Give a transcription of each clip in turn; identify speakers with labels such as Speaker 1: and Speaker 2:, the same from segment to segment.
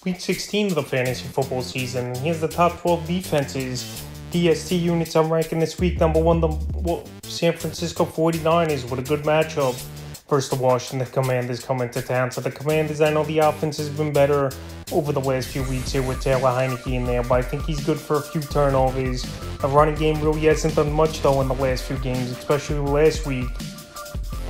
Speaker 1: Week 16 of the fantasy football season. And here's the top 12 defenses. DST units I'm ranking this week. Number 1, the San Francisco 49ers with a good matchup versus the Washington Commanders coming to town. So the Commanders, I know the offense has been better over the last few weeks here with Taylor Heineke in there, but I think he's good for a few turnovers. The running game really hasn't done much though in the last few games, especially last week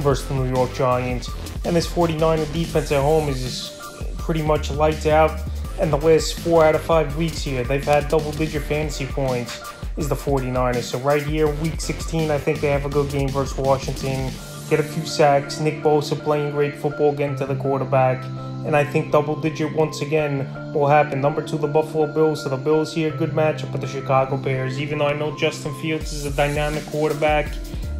Speaker 1: versus the New York Giants. And this 49er defense at home is just pretty much lights out. And the last 4 out of 5 weeks here, they've had double-digit fantasy points is the 49ers. So right here, week 16, I think they have a good game versus Washington. Get a few sacks. Nick Bosa playing great football, getting to the quarterback. And I think double-digit once again will happen. Number 2, the Buffalo Bills. So the Bills here, good matchup with the Chicago Bears. Even though I know Justin Fields is a dynamic quarterback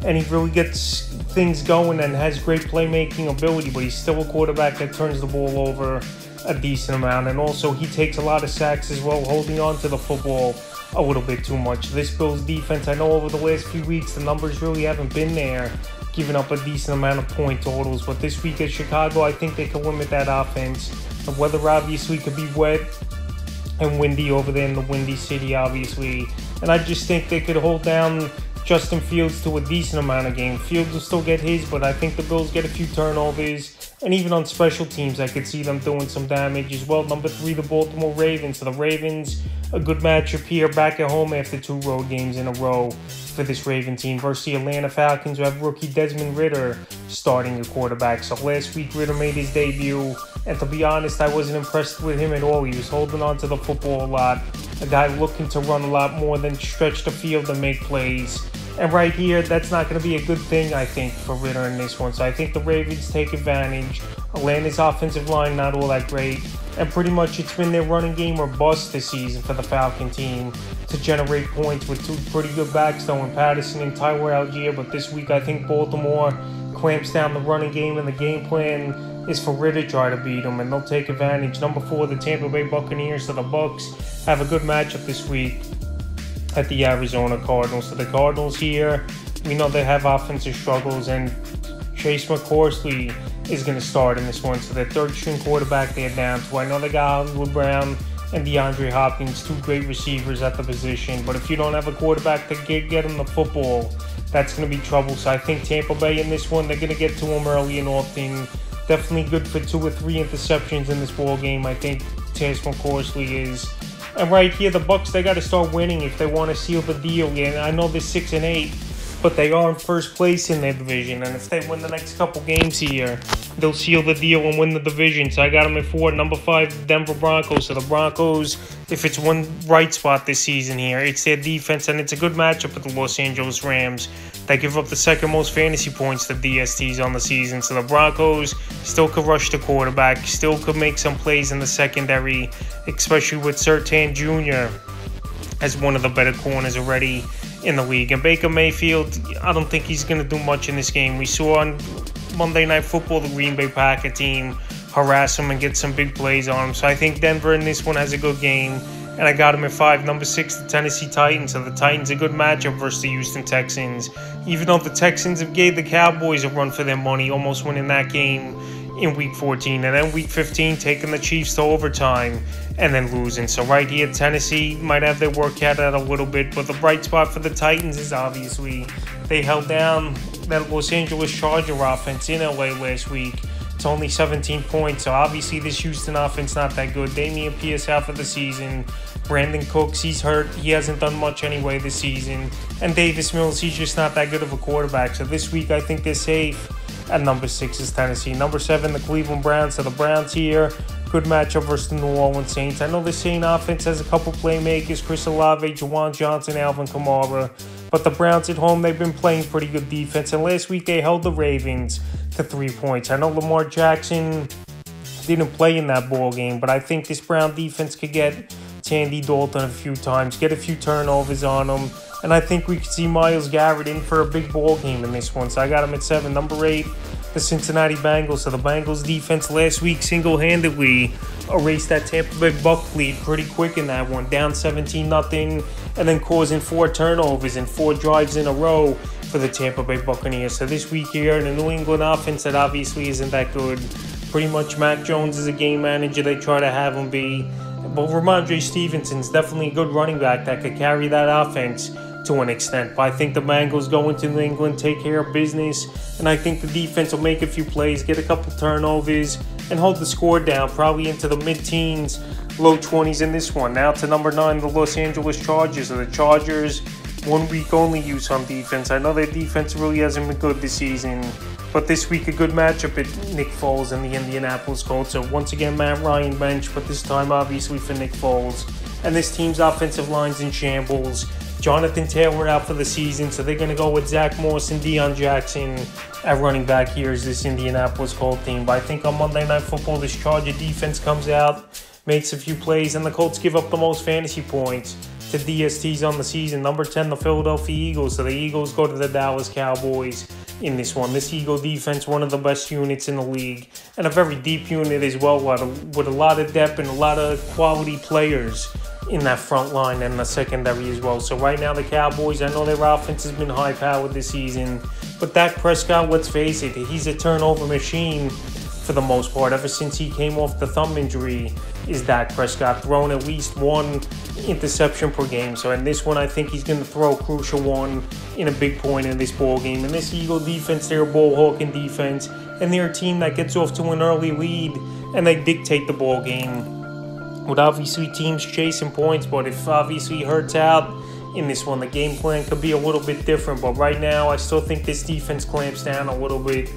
Speaker 1: and he really gets things going and has great playmaking ability, but he's still a quarterback that turns the ball over a decent amount. And also he takes a lot of sacks as well, holding on to the football a little bit too much. This Bills defense, I know over the last few weeks the numbers really haven't been there, giving up a decent amount of point totals, but this week at Chicago, I think they can limit that offense. The weather obviously could be wet and windy over there in the Windy City, obviously, and I just think they could hold down Justin Fields to a decent amount of game. Fields will still get his, but I think the Bills get a few turnovers. And even on special teams, I could see them doing some damage as well. Number 3, the Baltimore Ravens. So the Ravens, a good matchup here, back at home after 2 road games in a row for this Raven team versus the Atlanta Falcons, who have rookie Desmond Ridder starting at quarterback. So last week, Ridder made his debut, and to be honest, I wasn't impressed with him at all. He was holding on to the football a lot, a guy looking to run a lot more than stretch the field and make plays. And right here, that's not going to be a good thing, I think, for Ridder in this one. So I think the Ravens take advantage. Atlanta's offensive line not all that great. And pretty much it's been their running game or bust this season for the Falcon team to generate points with 2 pretty good backs, though, in Patterson and Tyler Algier. But this week, I think Baltimore clamps down the running game, and the game plan is for Ridder to try to beat them, and they'll take advantage. Number 4, the Tampa Bay Buccaneers. So the Bucs have a good matchup this week at the Arizona Cardinals. So the Cardinals here, we know they have offensive struggles, and Chase McCorsley is going to start in this one. So their 3rd-string quarterback they're down to. I know they got Hollywood Brown and DeAndre Hopkins, 2 great receivers at the position, but if you don't have a quarterback to get them the football, that's going to be trouble. So I think Tampa Bay in this one, they're going to get to them early and often. Definitely good for 2 or 3 interceptions in this ball game, I think Chase McCorsley is. And right here, the Bucs, they got to start winning if they want to seal the deal. And I know they're 6-8, but they are in first place in their division. And if they win the next couple games here, they'll seal the deal and win the division. So I got them at 4. Number 5, the Denver Broncos. So the Broncos, if it's one bright spot this season here, it's their defense, and it's a good matchup with the Los Angeles Rams. They give up the 2nd most fantasy points to DSTs on the season. So the Broncos still could rush the quarterback, still could make some plays in the secondary, especially with Surtain Jr. as one of the better corners already in the league. And Baker Mayfield, I don't think he's going to do much in this game. We saw on Monday Night Football the Green Bay Packer team harass him and get some big plays on him. So I think Denver in this one has a good game. And I got him at 5. Number 6, the Tennessee Titans. So the Titans, a good matchup versus the Houston Texans. Even though the Texans have gave the Cowboys a run for their money, almost winning that game in Week 14. And then Week 15, taking the Chiefs to overtime and then losing. So right here, Tennessee might have their work cut out a little bit. But the bright spot for the Titans is obviously they held down that Los Angeles Charger offense in LA last week. It's only 17 points, so obviously this Houston offense not that good. Damian Pierce out for the season. Brandon Cooks, he's hurt. He hasn't done much anyway this season. And Davis Mills, he's just not that good of a quarterback. So this week I think they're safe. At number 6 is Tennessee. Number 7, the Cleveland Browns. So the Browns here, good matchup versus the New Orleans Saints. I know the Saint offense has a couple playmakers, Chris Olave, Juwan Johnson, Alvin Kamara. But the Browns at home, they've been playing pretty good defense. And last week they held the Ravens to 3 points. I know Lamar Jackson didn't play in that ball game, but I think this Brown defense could get Tandy Dalton a few times, get a few turnovers on them. And I think we could see Myles Garrett in for a big ball game in this one. So I got him at 7. Number 8, the Cincinnati Bengals. So the Bengals defense last week single-handedly erased that Tampa Bay Bucs lead pretty quick in that one. Down 17-0 and then causing 4 turnovers and 4 drives in a row for the Tampa Bay Buccaneers. So this week here, the New England offense that obviously isn't that good pretty much Mac Jones is a game manager. They try to have him be. But Ramondre Stevenson's definitely a good running back that could carry that offense to an extent. But I think the Bengals go into New England, take care of business, and I think the defense will make a few plays, get a couple turnovers, and hold the score down, probably into the mid-teens, low 20s in this one. Now to number 9, the Los Angeles Chargers. So the Chargers, 1 week only use on defense. I know their defense really hasn't been good this season, but this week a good matchup at Nick Foles and the Indianapolis Colts. So once again, Matt Ryan bench, but this time obviously for Nick Foles. And this team's offensive line's in shambles. Jonathan Taylor out for the season, so they're going to go with Zach Moss and Deion Jackson at running back here as this Indianapolis Colts team. But I think on Monday Night Football, this Charger defense comes out, makes a few plays, and the Colts give up the most fantasy points to DSTs on the season. Number 10, the Philadelphia Eagles. So the Eagles go to the Dallas Cowboys in this one. This Eagle defense, one of the best units in the league, and a very deep unit as well, with a lot of depth and a lot of quality players in that front line and the secondary as well. So right now the Cowboys, I know their offense has been high-powered this season, but Dak Prescott, let's face it, he's a turnover machine for the most part. Ever since he came off the thumb injury, is Dak Prescott throwing at least 1 interception per game. So in this one, I think he's going to throw a crucial one in a big point in this ball game. And this Eagle defense, they're a ball-hawking defense, and they're a team that gets off to an early lead, and they dictate the ball game, with obviously teams chasing points. But if obviously Hurts out in this one, the game plan could be a little bit different. But right now, I still think this defense clamps down a little bit.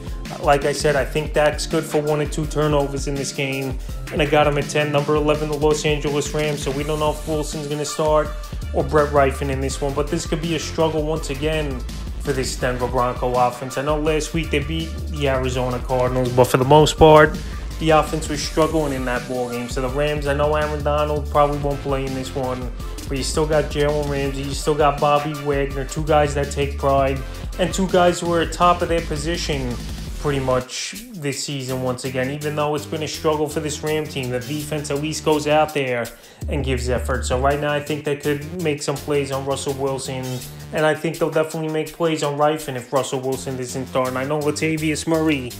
Speaker 1: Like I said, I think Dak's good for 1 or 2 turnovers in this game, and I got him at 10. Number 11, the Los Angeles Rams. So we don't know if Wilson's going to start or Brett Rypien in this one, but this could be a struggle once again for this Denver Bronco offense. I know last week they beat the Arizona Cardinals, but for the most part, the offense was struggling in that ball game. So the Rams, I know Aaron Donald probably won't play in this one, but you still got Jalen Ramsey, you still got Bobby Wagner, 2 guys that take pride, and 2 guys who are at top of their position pretty much this season once again. Even though it's been a struggle for this Ram team, the defense at least goes out there and gives effort. So right now I think they could make some plays on Russell Wilson, and I think they'll definitely make plays on Rypien if Russell Wilson isn't starting. I know Latavius Murray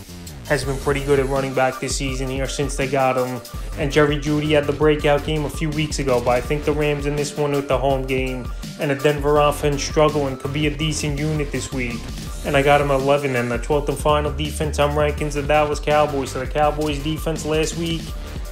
Speaker 1: has been pretty good at running back this season here since they got him, and Jerry Jeudy had the breakout game a few weeks ago. But I think the Rams in this one with the home game and the Denver offense struggling could be a decent unit this week, and I got him at 11. And the 12th and final defense I'm ranking the Dallas Cowboys. So the Cowboys defense last week,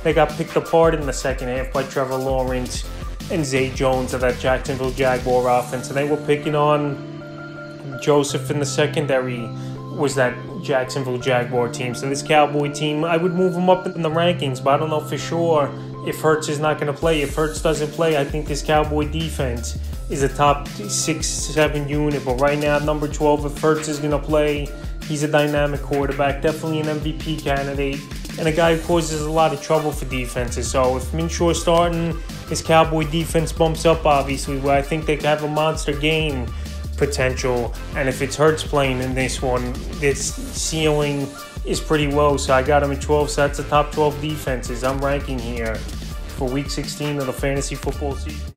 Speaker 1: they got picked apart in the second half by Trevor Lawrence and Zay Jones of that Jacksonville Jaguar offense, and they were picking on Joseph in the secondary, was that Jacksonville Jaguar team. So this Cowboy team, I would move them up in the rankings, but I don't know for sure if Hurts is not going to play. If Hurts doesn't play, I think this Cowboy defense is a top 6-7 unit. But right now, number 12, if Hurts is going to play, he's a dynamic quarterback, definitely an MVP candidate, and a guy who causes a lot of trouble for defenses. So if Minshew is starting, this Cowboy defense bumps up, obviously, where I think they could have a monster game potential. And if it's Hurts playing in this one, this ceiling is pretty low. So I got him at 12, so that's the top 12 defenses I'm ranking here for Week 16 of the fantasy football season.